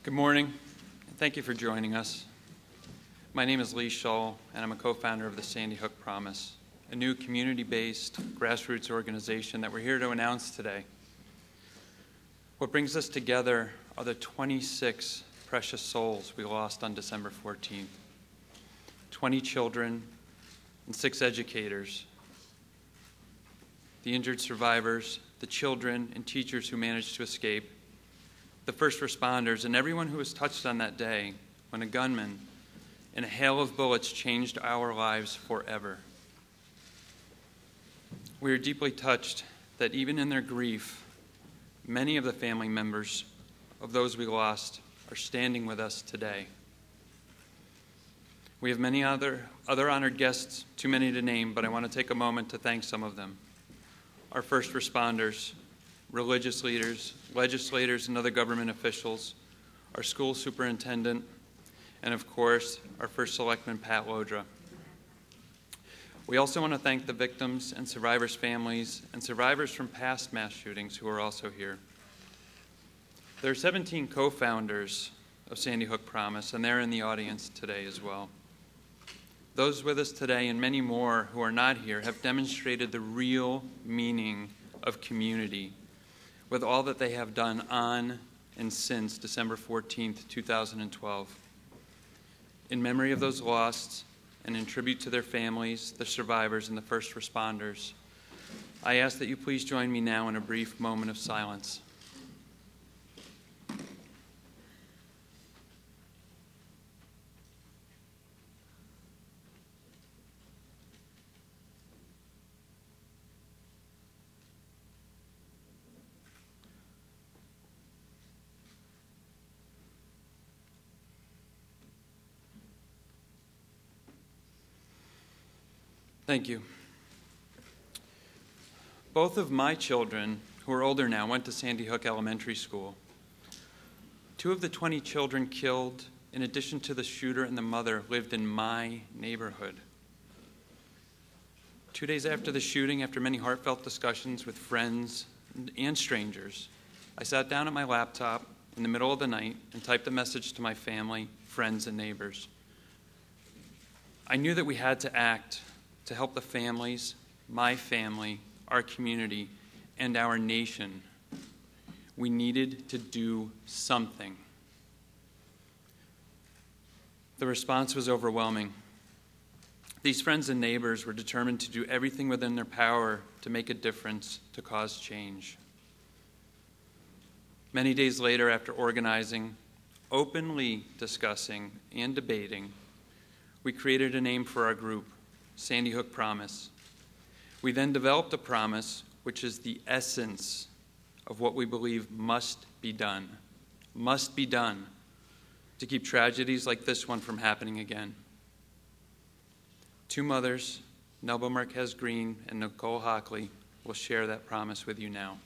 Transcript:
Good morning, and thank you for joining us. My name is Shull, and I'm a co-founder of the Sandy Hook Promise, a new community-based grassroots organization that we're here to announce today. What brings us together are the 26 precious souls we lost on December 14th. 20 children and 6 educators, the injured survivors, the children and teachers who managed to escape, the first responders, and everyone who was touched on that day when a gunman in a hail of bullets changed our lives forever. We are deeply touched that even in their grief, many of the family members of those we lost are standing with us today. We have many other honored guests, too many to name, but I want to take a moment to thank some of them. Our first responders, religious leaders, legislators, and other government officials, our school superintendent, and of course, our first selectman, Pat Lodra. We also want to thank the victims and survivors' families and survivors from past mass shootings who are also here. There are 17 co-founders of Sandy Hook Promise, and they're in the audience today as well. Those with us today and many more who are not here have demonstrated the real meaning of community with all that they have done on and since December 14th, 2012. In memory of those lost and in tribute to their families, the survivors, and the first responders, I ask that you please join me now in a brief moment of silence. Thank you. Both of my children, who are older now, went to Sandy Hook Elementary School. 2 of the 20 children killed, in addition to the shooter and the mother, lived in my neighborhood. 2 days after the shooting, after many heartfelt discussions with friends and strangers, I sat down at my laptop in the middle of the night and typed a message to my family, friends, and neighbors. I knew that we had to act to help the families, my family, our community, and our nation. We needed to do something. The response was overwhelming. These friends and neighbors were determined to do everything within their power to make a difference, to cause change. Many days later, after organizing, openly discussing, and debating, we created a name for our group, Sandy Hook Promise. We then developed a promise which is the essence of what we believe must be done to keep tragedies like this one from happening again. 2 mothers, Nelba Marquez Green and Nicole Hockley, will share that promise with you now.